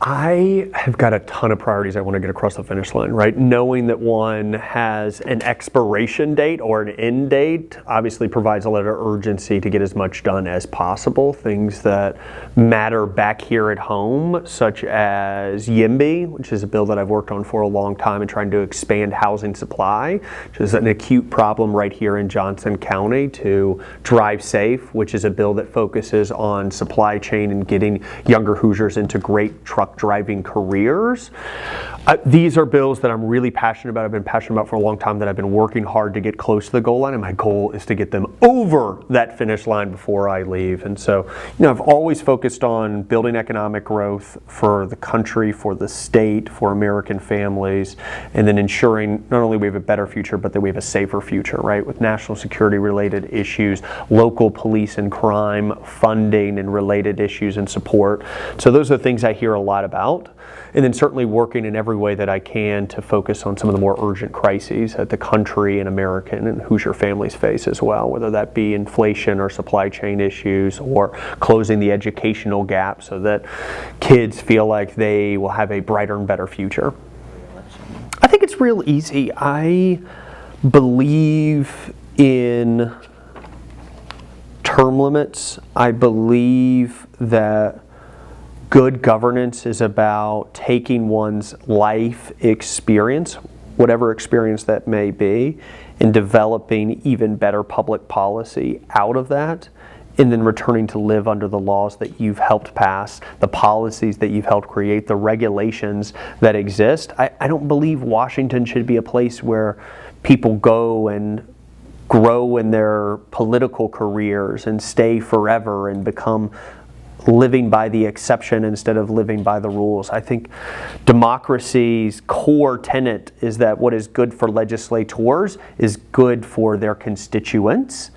I have got a ton of priorities I want to get across the finish line, right? Knowing that one has an expiration date or an end date obviously provides a lot of urgency to get as much done as possible. Things that matter back here at home, such as YIMBY, which is a bill that I've worked on for a long time and trying to expand housing supply, which is an acute problem right here in Johnson County, to Drive Safe, which is a bill that focuses on supply chain and getting younger Hoosiers into great truck driving careers. These are bills that I'm really passionate about. I've been passionate about for a long time, that I've been working hard to get close to the goal line, and my goal is to get them over that finish line before I leave. And so, I've always focused on building economic growth for the country, for the state, for American families, and then ensuring not only we have a better future, but that we have a safer future, right? With national security related issues, local police and crime funding and related issues and support. So those are the things I hear a lot about. And then certainly working in every way that I can to focus on some of the more urgent crises that the country and American and Hoosier families face as well, whether that be inflation or supply chain issues, or closing the educational gap so that kids feel like they will have a brighter and better future. I think it's real easy. I believe in term limits. I believe that good governance is about taking one's life experience, whatever experience that may be, and developing even better public policy out of that, and then returning to live under the laws that you've helped pass, the policies that you've helped create, the regulations that exist. I don't believe Washington should be a place where people go and grow in their political careers and stay forever and become living by the exception instead of living by the rules. I think democracy's core tenet is that what is good for legislators is good for their constituents.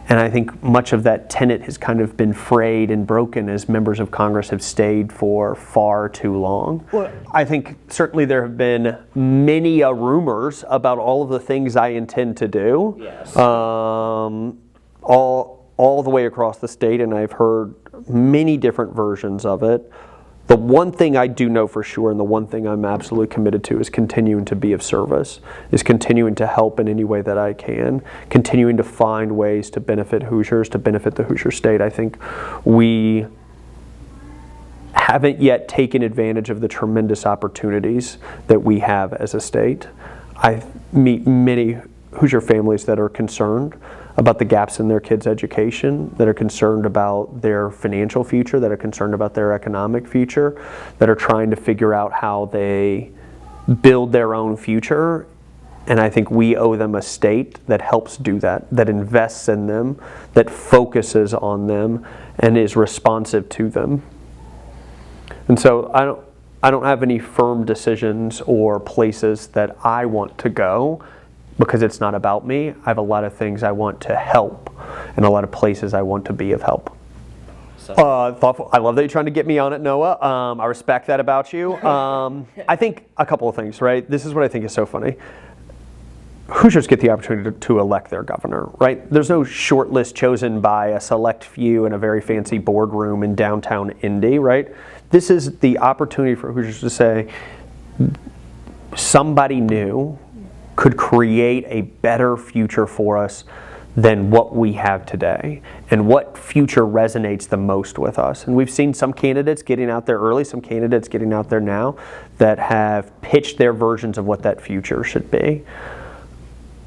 And I think much of that tenet has kind of been frayed and broken as members of Congress have stayed for far too long. Well, I think certainly there have been many rumors about all of the things I intend to do. Yes. All the way across the state, and I've heard many different versions of it. The one thing I do know for sure, and the one thing I'm absolutely committed to, is continuing to be of service, is continuing to help in any way that I can, continuing to find ways to benefit Hoosiers, to benefit the Hoosier state. I think we haven't yet taken advantage of the tremendous opportunities that we have as a state. I meet many Hoosier families that are concerned about the gaps in their kids' education, that are concerned about their financial future, that are concerned about their economic future, that are trying to figure out how they build their own future. And I think we owe them a state that helps do that, that invests in them, that focuses on them, and is responsive to them. And so I don't have any firm decisions or places that I want to go, because it's not about me. I have a lot of things I want to help and a lot of places I want to be of help. Thoughtful. I love that you're trying to get me on it, Noah. I respect that about you. I think a couple of things, right? This is what I think is so funny. Hoosiers get the opportunity to elect their governor, right? There's no short list chosen by a select few in a very fancy boardroom in downtown Indy, right? This is the opportunity for Hoosiers to say, somebody new could create a better future for us than what we have today, and what future resonates the most with us. And we've seen some candidates getting out there early, some candidates getting out there now that have pitched their versions of what that future should be.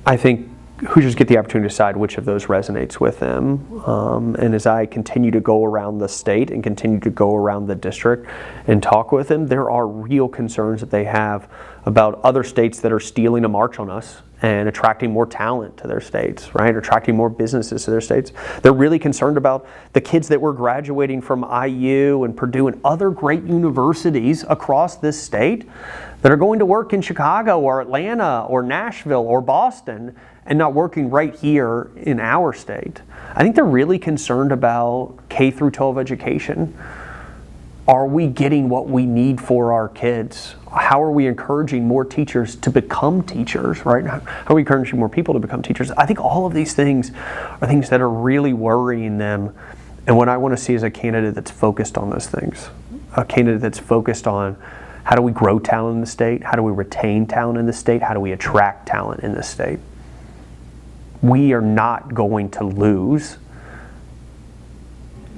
I think Hoosiers get the opportunity to decide which of those resonates with them. And as I continue to go around the state and continue to go around the district and talk with them, there are real concerns that they have about other states that are stealing a march on us and attracting more talent to their states, right? Attracting more businesses to their states. They're really concerned about the kids that were graduating from IU and Purdue and other great universities across this state that are going to work in Chicago or Atlanta or Nashville or Boston and not working right here in our state. I think they're really concerned about K through 12 education. Are we getting what we need for our kids? How are we encouraging more teachers to become teachers, right? How are we encouraging more people to become teachers? I think all of these things are things that are really worrying them, and what I want to see is a candidate that's focused on those things. a candidate that's focused on how do we grow talent in the state, how do we retain talent in the state, how do we attract talent in the state. We are not going to lose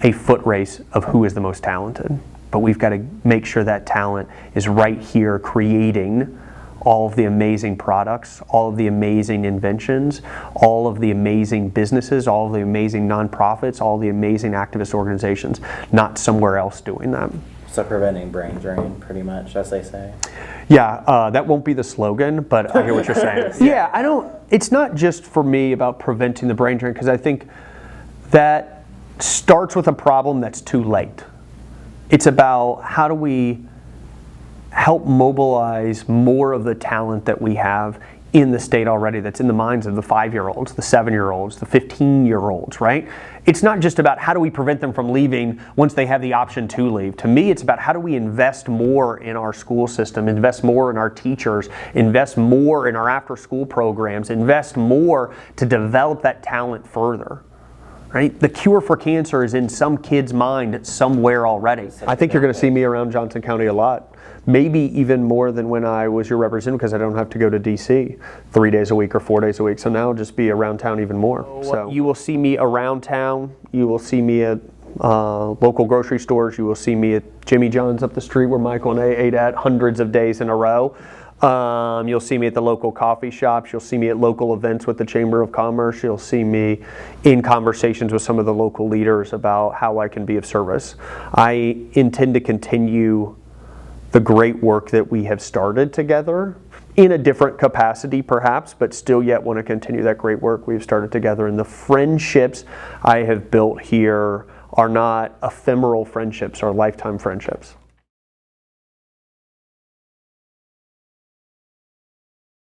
a foot race of who is the most talented, but we've got to make sure that talent is right here creating all of the amazing products, all of the amazing inventions, all of the amazing businesses, all of the amazing nonprofits, all the amazing activist organizations, not somewhere else doing that. So preventing brain drain, pretty much, as they say. Yeah, that won't be the slogan, but I hear what you're saying. Yeah, it's not just for me about preventing the brain drain, because I think that starts with a problem that's too late. It's about how do we help mobilize more of the talent that we have in the state already, that's in the minds of the 5-year-olds, the 7-year-olds, the 15-year-olds, right? It's not just about how do we prevent them from leaving once they have the option to leave. To me, it's about how do we invest more in our school system, invest more in our teachers, invest more in our after-school programs, invest more to develop that talent further. Right? The cure for cancer is in some kid's mind somewhere already. I think you're going to see me around Johnson County a lot. Maybe even more than when I was your representative, because I don't have to go to DC 3 days a week or 4 days a week. So now I'll just be around town even more. So you will see me around town. You will see me at local grocery stores. You will see me at Jimmy John's up the street where Michael and I ate at hundreds of days in a row. You'll see me at the local coffee shops. You'll see me at local events with the Chamber of Commerce. You'll see me in conversations with some of the local leaders about how I can be of service. I intend to continue the great work that we have started together in a different capacity perhaps, but still yet want to continue that great work we've started together. And the friendships I have built here are not ephemeral friendships, are lifetime friendships.